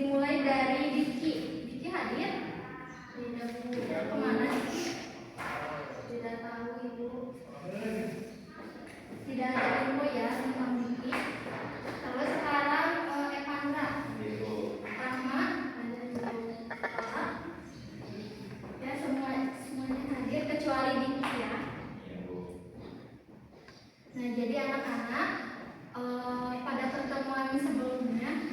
dimulai dari Diki. Diki hadir? Tidak Bu. Kemana Diki? Tidak tahu Ibu. Tidak ada info ya tentang Diki. Terus sekarang Evandra. Rahma ada di kepala. Ya semuanya hadir kecuali Diki ya. Nah jadi anak-anak pada pertemuan sebelumnya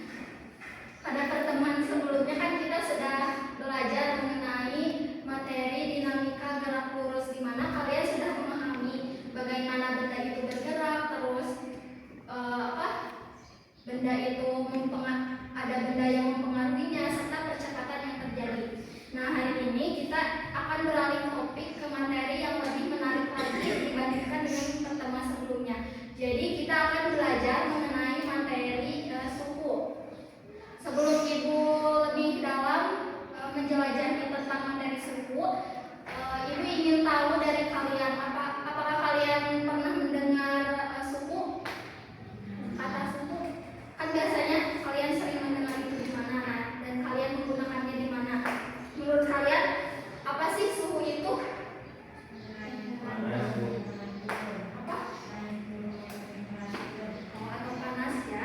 kan kita sudah belajar mengenai materi dinamika gerak lurus, di mana kalian sudah memahami bagaimana benda itu bergerak, terus benda itu ada benda yang mempengaruhinya serta percepatan yang terjadi. Nah hari ini kita akan beralih topik ke materi yang lebih menarik lagi dibandingkan dengan pertemuan sebelumnya. Jadi kita akan belajar mengenai materi suku. Sebelum Ibu lebih dalam menjelajahi tentang materi suku, Ibu ingin tahu dari kalian apakah kalian pernah mendengar suku? Kata suku. Kan biasanya kalian sering mendengar itu di mana dan kalian menggunakannya di mana? Menurut kalian apa sih suhu itu? Atau panas ya?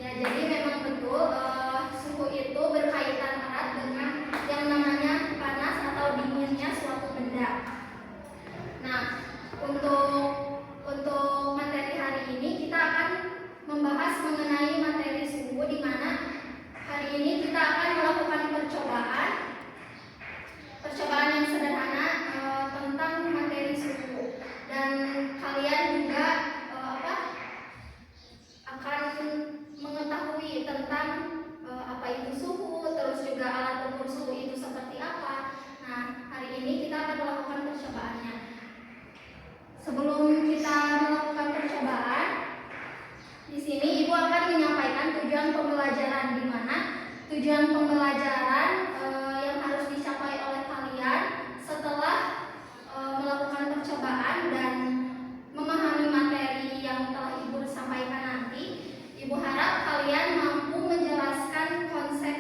Ya jadi memang betul suhu itu berkaitan erat dengan yang namanya panas atau dinginnya suatu benda. Nah untuk materi hari ini kita akan membahas mengenai materi suhu, di mana hari ini kita akan melakukan percobaan yang sederhana tentang materi suhu, dan kalian juga akan mengetahui tentang apa itu suhu, terus juga alat ukur suhu itu seperti apa. Nah hari ini kita akan melakukan percobaannya. Sebelum kita melakukan percobaan, di sini Ibu akan menyampaikan tujuan pembelajaran, di mana tujuan pembelajaran yang harus dicapai oleh kalian setelah melakukan percobaan dan memahami materi yang telah Ibu sampaikan nanti. Ibu harap kalian mampu menjelaskan konsep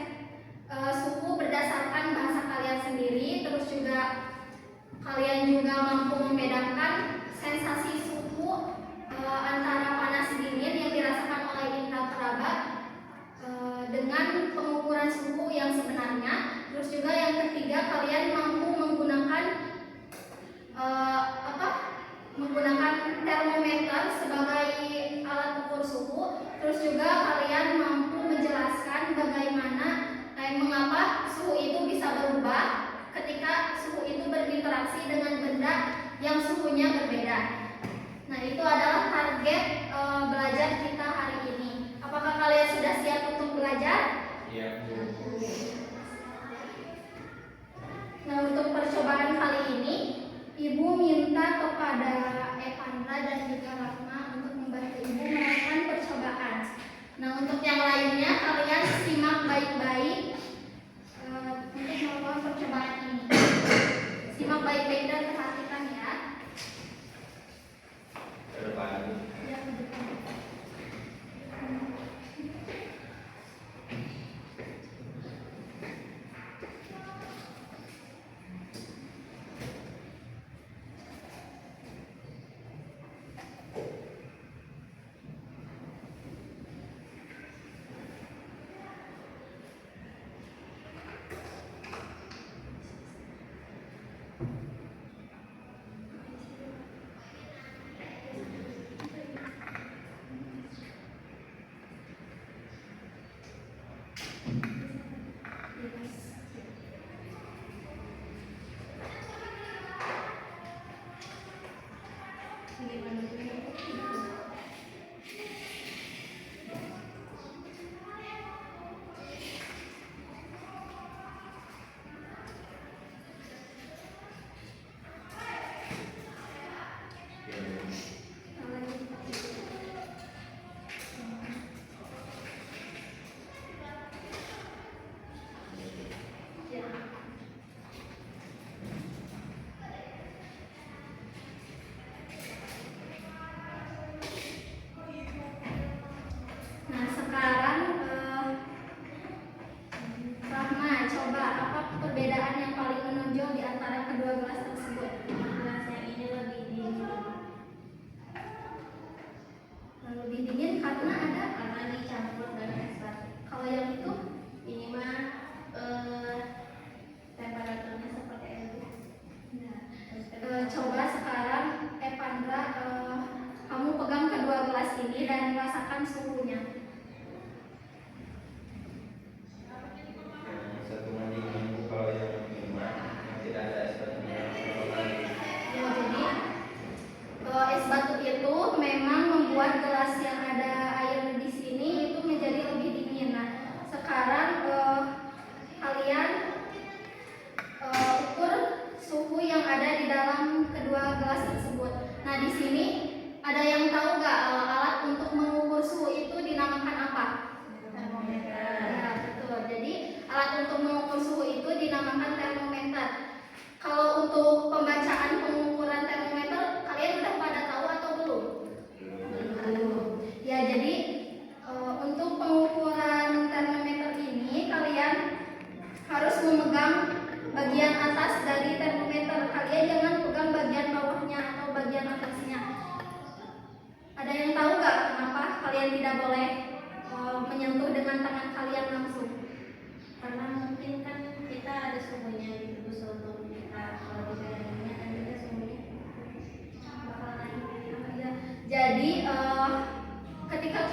suku berdasarkan bahasa kalian sendiri, terus juga kalian juga mampu membedakan sensasi suhu antara panas dingin yang dirasakan oleh indera peraba dengan pengukuran suhu yang sebenarnya. Terus juga yang ketiga, kalian mampu menggunakan termometer sebagai alat ukur suhu. Terus juga kalian mampu menjelaskan mengapa suhu itu bisa berubah ketika suhu itu berinteraksi dengan benda yang suhunya berbeda. Nah itu adalah target belajar kita hari ini. Apakah kalian sudah siap untuk belajar? Iya. Nah untuk percobaan kali ini, Ibu minta kepada Evandra dan juga Rahma untuk membantu Ibu melakukan percobaan. Nah untuk yang lainnya kalian simak baik-baik untuk melakukan percobaan ini. Simak baik-baik dan perhatikan ya. Ke depan. Ya, ke depan.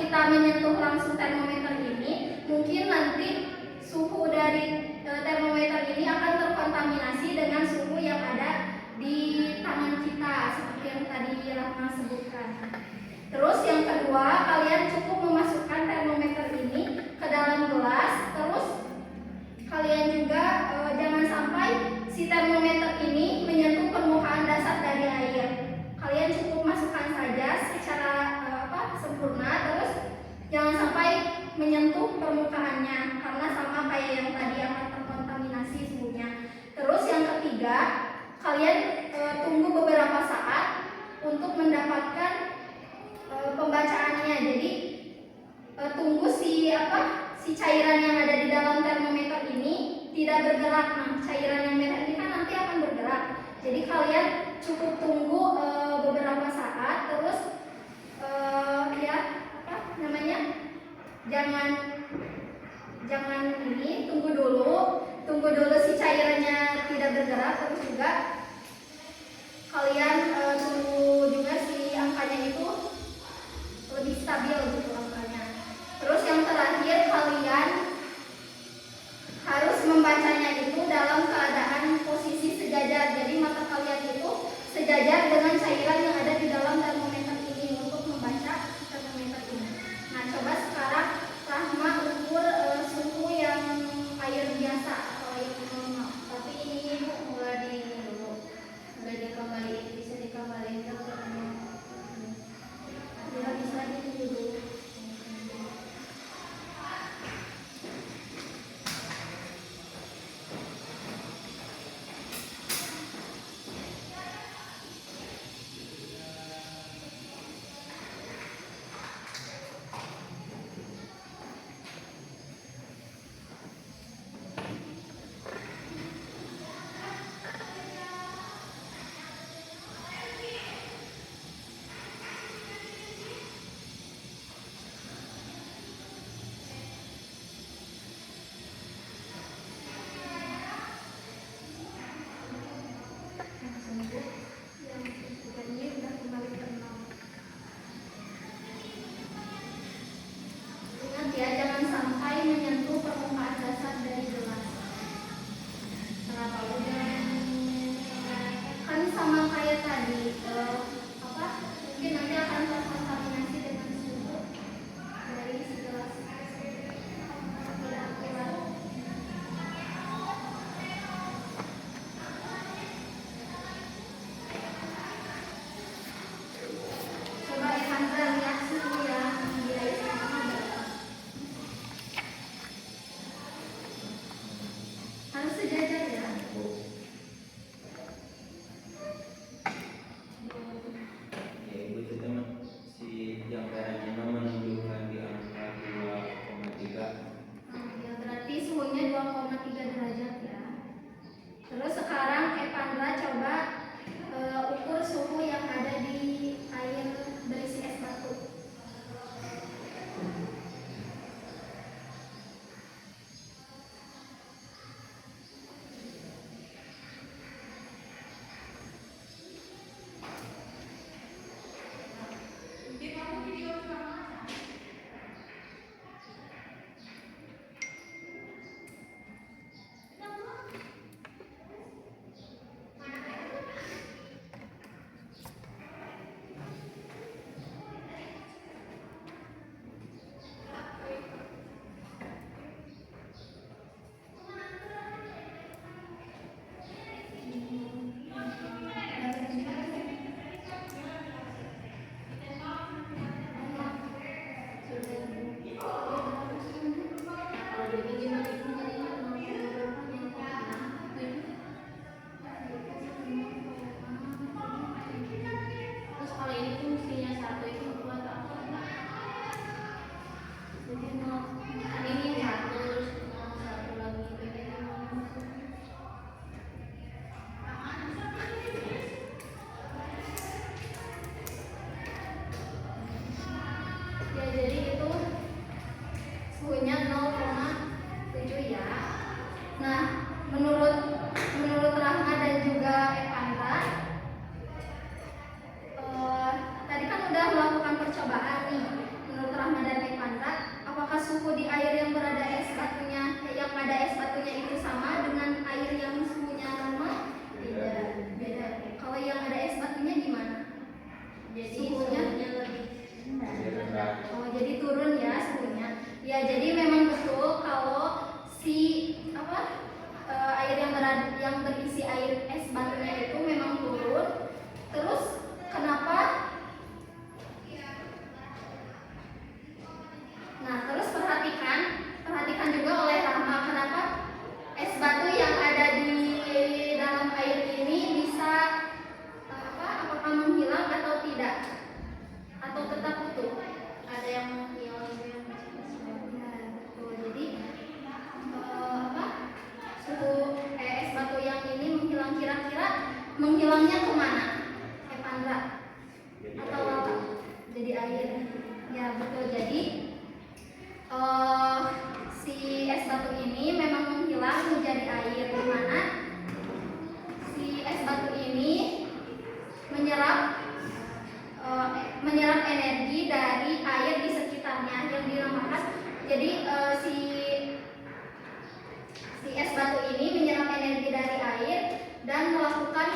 kita menyentuh langsung termometer ini, mungkin nanti suhu dari termometer ini akan terkontaminasi dengan suhu yang ada di tangan kita, seperti yang tadi Rahma sebutkan. Terus yang kedua, kalian cukup memasukkan termometer ini ke dalam gelas. Terus kalian juga jangan sampai si termometer ini menyentuh permukaan dasar dari air. Kalian cukup masukkan saja secara sempurna. Terus jangan sampai menyentuh permukaannya, karena sama kayak yang tadi akan terkontaminasi suhunya. Terus yang ketiga, kalian tunggu beberapa saat untuk mendapatkan pembacaannya. Jadi tunggu si cairan yang ada di dalam termometer ini tidak bergerak. Nah, cairan yang merah ini kan nanti akan bergerak. Jadi kalian cukup tunggu beberapa saat. Terus jangan ini, tunggu dulu si cairannya tidak bergerak. Terus juga kalian tunggu juga si angkanya itu lebih stabil gitu angkanya. Terus yang terakhir, kalian harus membacanya itu dalam keadaan posisi sejajar. Jadi mata kalian itu sejajar dengan cairan yang ada di dalam termometer ini untuk membaca termometer ini. Nah, coba sekarang Rahma ukur suhu yang air biasa atau air normal. Tapi ini Ibu mulai dikembaliin, bisa dikembaliin ke bisa ini dulu. Rahma dan suhu di air yang berada es batunya, yang ada es batunya itu sama dengan air yang suhunya normal? Tidak, beda. Kalau yang ada es batunya gimana? Jadi suhunya lebih rendah. Oh, jadi turun ya suhunya. Ya, jadi memang betul kalau si air yang berisi air es batunya itu memang turun. Terus kenapa? Nah, terus perhatikan juga oleh Rahma, kenapa es batu yang ada di dalam air ini bisa apakah menghilang atau tidak? Atau tetap utuh? Ada yang menghilang ya, betul. Jadi suhu es batu yang ini menghilang, kira-kira menghilangnya kemana? Evandra? Atau apa? Jadi air. Ya, betul. Jadi si es batu ini memang menghilang menjadi air, di mana si es batu ini menyerap energi dari air di sekitarnya yang dinamakan. Jadi si es batu ini menyerap energi dari air dan melakukan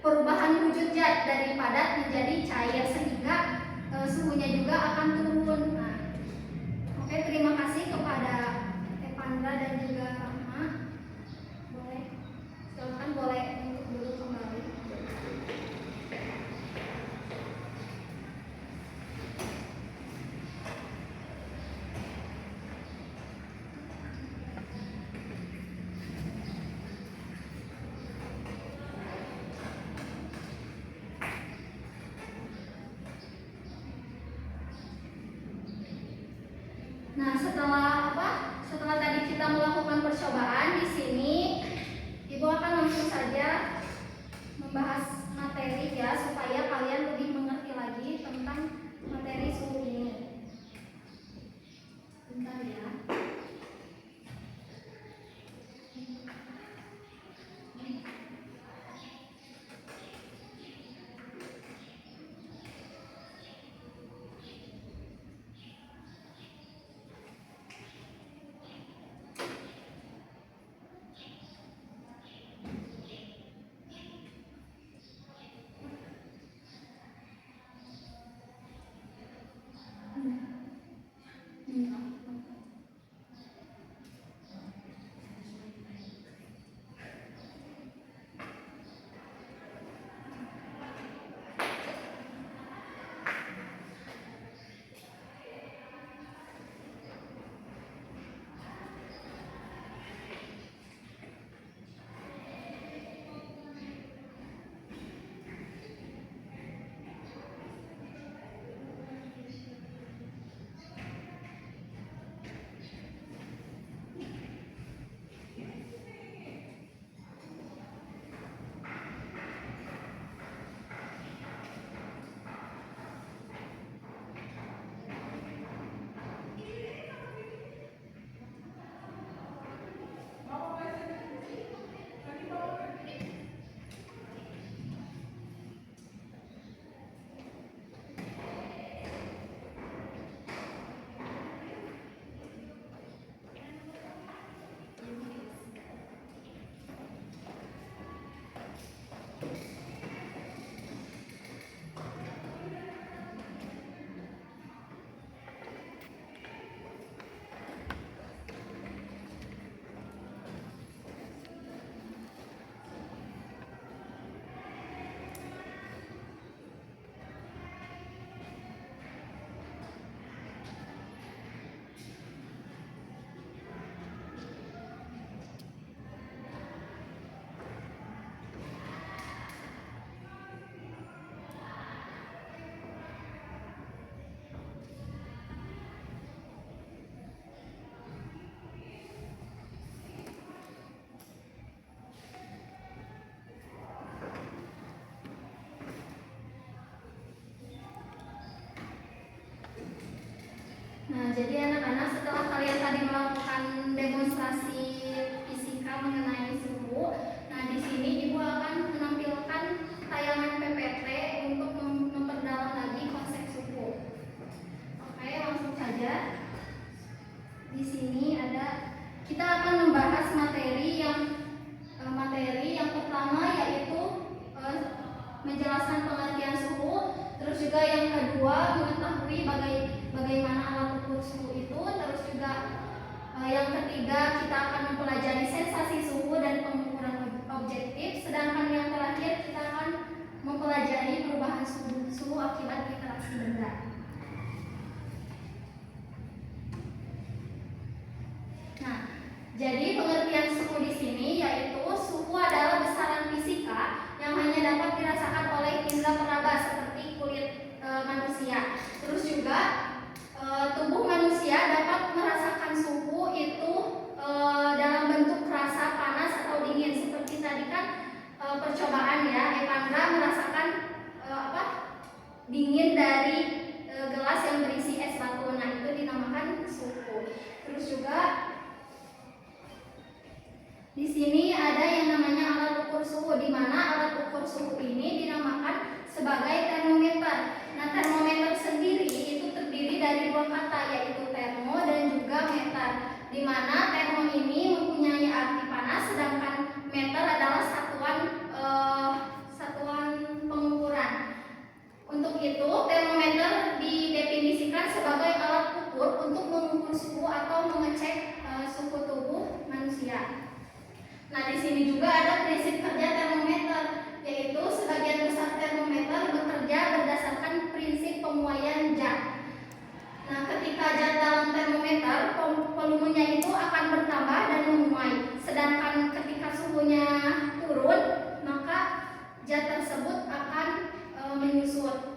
perubahan wujud zat dari padat menjadi cair, sehingga suhunya juga akan turun. Nah, oke, terima kasih kepada Evandra dan juga Rahma. Boleh untuk duduk kembali. Nah, setelah tadi kita melakukan percobaan di sini, Ibu akan langsung saja membahas materi ya, supaya kalian lebih mengerti lagi tentang materi suhu ini. Bentar ya. Nah, jadi anak-anak, setelah kalian tadi melakukan demonstrasi fisika mengenai suhu, nah di sini Ibu akan menampilkan tayangan PPT untuk memperdalam lagi konsep suhu. Oke, langsung saja. di sini kita akan membahas materi yang pertama, yaitu menjelaskan pengertian suhu, terus juga yang kedua mengetahui bagaimana alat ukur suhu itu, terus juga yang ketiga kita akan mempelajari sensasi suhu dan pengukuran objektif, sedangkan yang terakhir kita akan mempelajari perubahan suhu akibat interaksi benda. Nah, jadi pengertian suhu di sini yaitu suhu adalah besaran fisika yang hanya dapat dirasakan oleh indera peraba seperti kulit manusia. Terus juga tubuh manusia dapat merasakan suhu itu dalam bentuk rasa panas atau dingin. Seperti tadi kan percobaan ya, Evandra merasakan dingin dari gelas yang berisi es batu. Nah, itu dinamakan suhu. Terus juga di sini ada yang namanya alat ukur suhu, di mana alat ukur suhu ini dinamakan sebagai termometer. Nah, termometer sendiri itu terdiri dari dua kata, yaitu termo dan juga meter. Di mana termo ini mempunyai arti panas, sedangkan meter adalah satuan pengukuran. Untuk itu, termometer didefinisikan sebagai alat ukur untuk mengukur suhu atau mengecek suhu tubuh manusia. Nah, di sini juga ada prinsip kerja termometer, yaitu sebagian besar termometer bekerja berdasarkan prinsip pemuaian zat. Nah, ketika zat dalam termometer, volumenya itu akan bertambah dan memuai. Sedangkan ketika suhunya turun, maka zat tersebut akan menyusut.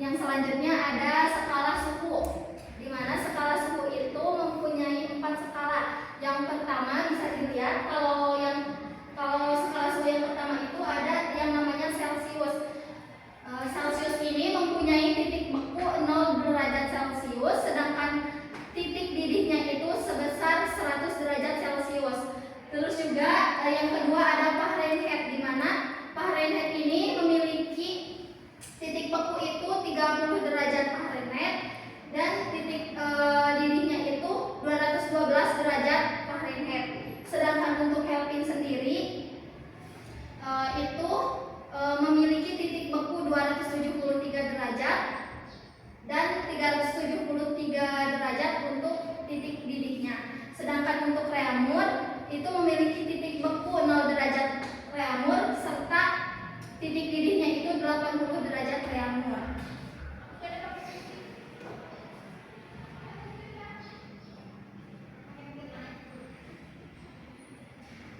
Yang selanjutnya ada skala suhu, di mana skala suhu itu mempunyai 4 skala. Yang pertama bisa dilihat kalau skala suhu yang pertama itu ada yang namanya Celsius. Celsius ini mempunyai titik beku 0 derajat Celcius, sedangkan titik didihnya itu sebesar 100 derajat Celcius. Terus juga yang kedua ada Fahrenheit, di mana Fahrenheit ini memiliki titik beku itu 30 derajat Fahrenheit dan titik didihnya itu 212 derajat Fahrenheit. Sedangkan untuk Kelvin sendiri itu memiliki titik beku 273 derajat dan 373 derajat untuk titik didihnya. Sedangkan untuk Reaumur itu memiliki titik beku 0 derajat Reaumur serta titik didihnya itu 80 derajat Reaumur.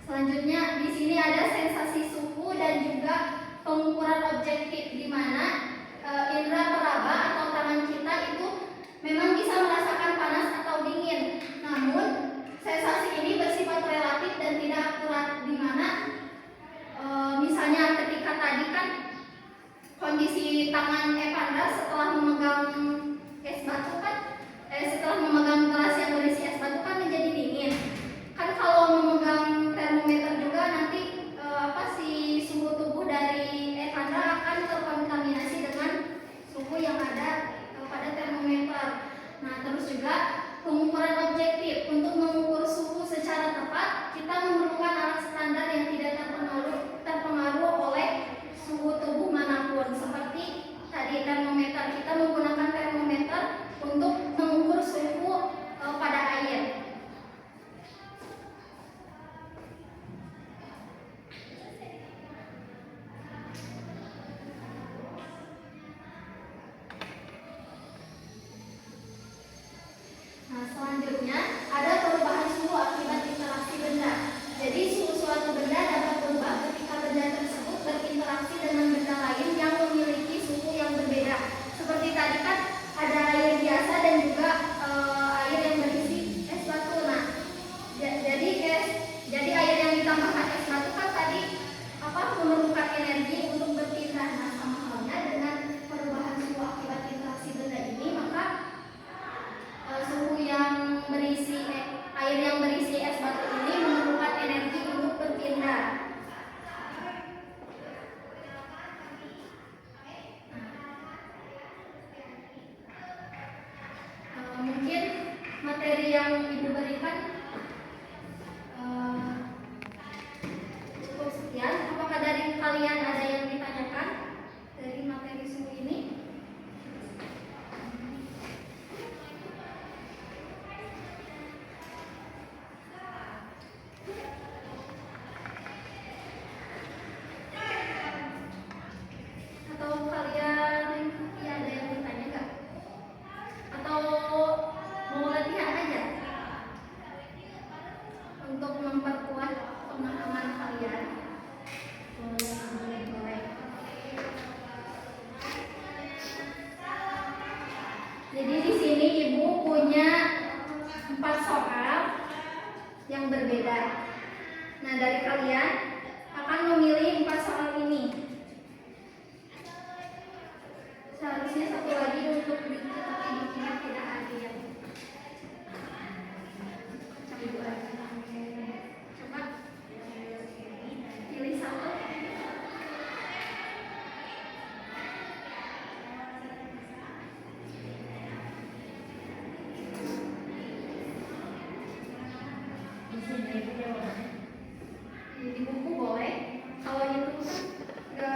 Selanjutnya di sini ada sensasi suhu dan juga pengukuran objektif, di mana indera peraba atau tangan kita itu memang bisa merasakan panas atau dingin. Namun sensasi ini bersifat relatif dan tidak akurat, di mana misalnya ketika tadi kan kondisi tangan Evandra setelah memegang es batu kan setelah memegang gelas yang berisi es batu kan menjadi dingin. Kan kalau memegang termometer juga nanti si suhu tubuh dari Evandra akan terkontaminasi dengan suhu yang ada pada termometer. Nah, terus juga pengukuran objektif. Untuk mengukur suhu secara tepat, kita memerlukan alat standar yang tidak terpengaruh oleh suhu tubuh manapun. Seperti tadi termometer, kita menggunakan termometer untuk mengukur suhu pada air. Nah, selanjutnya ada perubahan suhu akibat interaksi benda. Jadi suhu suatu benda dapat berubah ketika benda tersebut berinteraksi dengan benda lain yang memiliki suhu yang berbeda. Seperti tadi kan ada air biasa dan juga air yang berisi es batu. Nah, jadi air yang ditambahkan es batu kan tadi memerlukan energi untuk berpindah. Nah, sama halnya dengan perubahan suhu akibat interaksi benda ini, maka suhu yang berisi air yang berisi es batu ini memerlukan energi untuk berpindah. kalian ada yang ditanyakan dari materi suhu ini? Atau kalian ya ada yang bertanya nggak? Atau mau latihan aja untuk memperkuat pemahaman kalian? Boleh. Jadi di sini ibu punya 4 soal yang berbeda. Nah, dari kalian akan memilih 4 soal ini. Seharusnya satu lagi untuk tetapi ibunya tidak hadir. Coba pilih satu. Di buku boleh. Kalau itu kan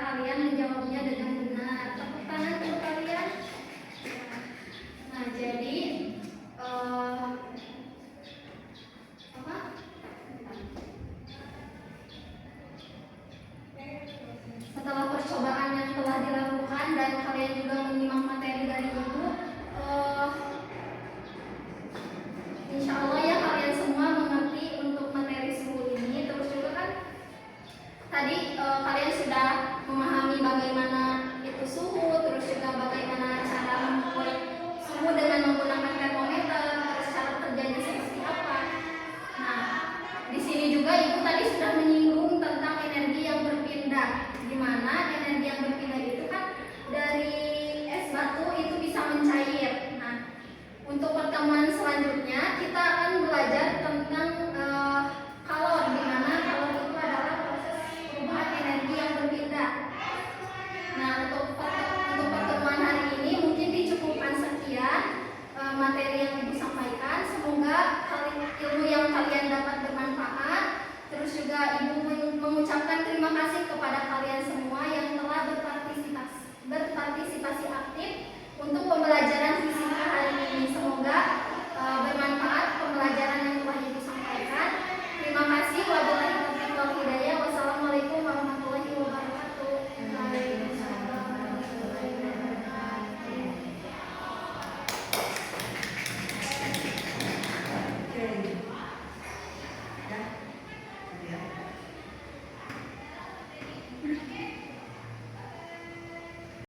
kalian menjawabnya dengan benar. Tepuk tangan untuk kalian. Nah, jadi apa? Setelah percobaan yang telah dilakukan dan kalian juga